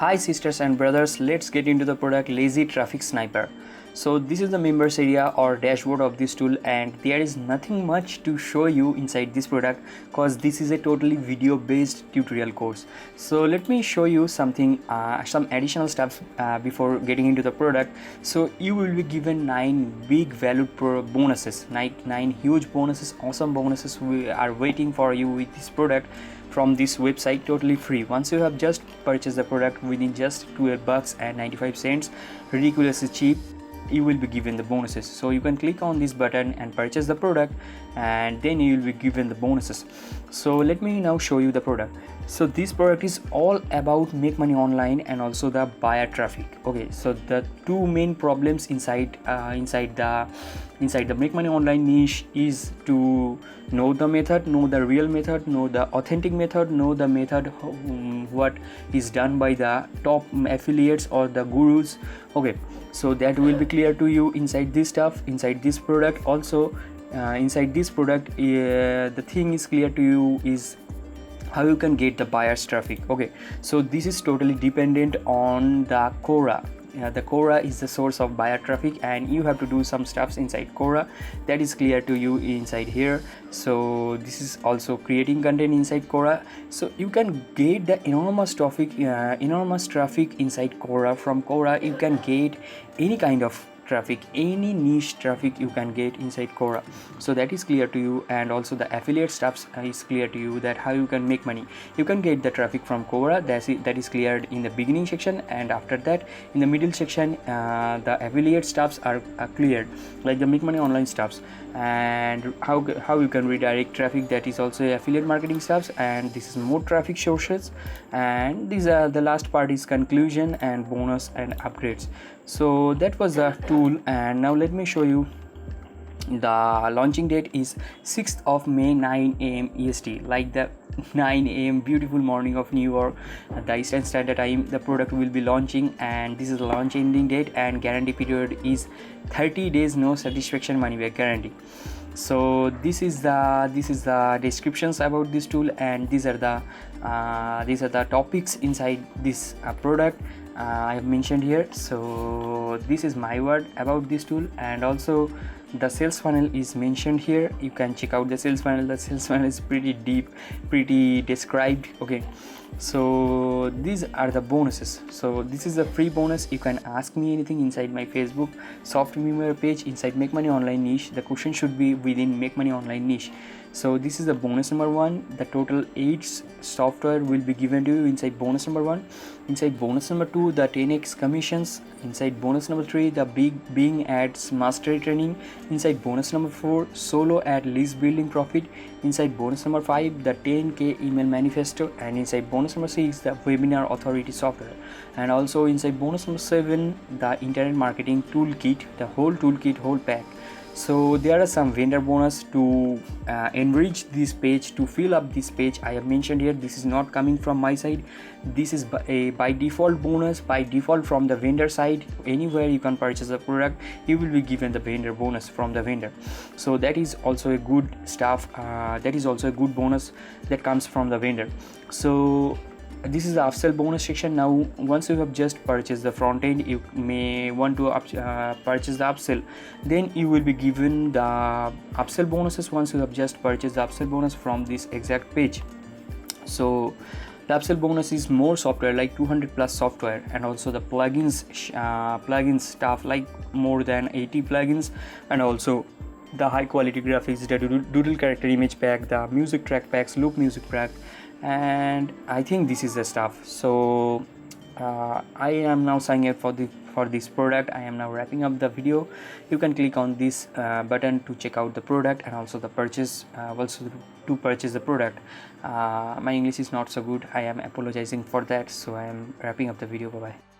Hi sisters and brothers, let's get into the product Lazy Traffic Sniper. So this is the members area or dashboard of this tool, and there is nothing much to show you inside this product because this is a totally video based tutorial course. So let me show you something, some additional stuff before getting into the product. So you will be given 9 big valued bonuses, nine huge bonuses, awesome bonuses we are waiting for you with this product from this website, totally free. Once you have just purchased the product within just $12.95, ridiculously cheap, you will be given the bonuses. So you can click on this button and purchase the product, and then you will be given the bonuses. So let me now show you the product. So this product is all about make money online and also the buyer traffic. Okay, so the two main problems inside the make money online niche is to know the method, know the real method, know the authentic method, know the method what is done by the top affiliates or the gurus. Okay, so that will be clear to you inside this stuff, inside this product. Also inside this product, the thing is clear to you is how you can get the buyers traffic. Okay, so this is totally dependent on the Quora. The Quora is the source of buyer traffic, and you have to do some stuffs inside Quora. That is clear to you inside here. So this is also creating content inside Quora. So you can get the enormous traffic inside Quora. From Quora you can get any kind of traffic, any niche traffic you can get inside Quora. So that is clear to you, and also the affiliate stuff is clear to you, that how you can make money. You can get the traffic from Quora. That is cleared in the beginning section, and after that in the middle section the affiliate stuffs are cleared, like the make money online stuffs, and how you can redirect traffic. That is also affiliate marketing stuffs, and this is more traffic sources, and these are the last part is conclusion and bonus and upgrades. So that was the tool, and now let me show you. The launching date is 6th of May 9 AM EST, like the 9 AM beautiful morning of New York at the Eastern Standard Time. The product will be launching, and this is the launch ending date, and guarantee period is 30 days, no satisfaction money back guarantee. So this is the descriptions about this tool, and these are the topics inside this product I have mentioned here. So this is my word about this tool, and also the sales funnel is mentioned here. You can check out the sales funnel. The sales funnel is pretty deep, pretty described. Okay, so these are the bonuses. So this is a free bonus. You can ask me anything inside my Facebook softmemeware page inside make money online niche. The question should be within make money online niche. So this is the bonus number 1. The total 8 software will be given to you inside bonus number 1. Inside bonus number 2, the 10x commissions. Inside bonus number 3, the Bing ads mastery training. Inside bonus number 4, solo ad list building profit. Inside bonus number 5, the 10k email manifesto, and inside bonus number 6, the webinar authority software. And also inside bonus number 7, the internet marketing toolkit, the whole toolkit, whole pack. So there are some vendor bonus to enrich this page, to fill up this page. I have mentioned here, this is not coming from my side. This is by default bonus, by default from the vendor side. Anywhere you can purchase a product, you will be given the vendor bonus from the vendor. So that is also a good stuff. That is also a good bonus that comes from the vendor. So this is the upsell bonus section. Now once you have just purchased the front end, you may want to purchase the upsell, then you will be given the upsell bonuses once you have just purchased the upsell bonus from this exact page. So the upsell bonus is more software, like 200 plus software, and also the plugins stuff, like more than 80 plugins, and also the high quality graphics, the doodle character image pack, the music track packs, loop music pack, and I think this is the stuff. So I am now signing up for this product. I am now wrapping up the video. You can click on this button to check out the product, and also the purchase, to purchase the product. My English is not so good, I am apologizing for that, so I am wrapping up the video. Bye bye.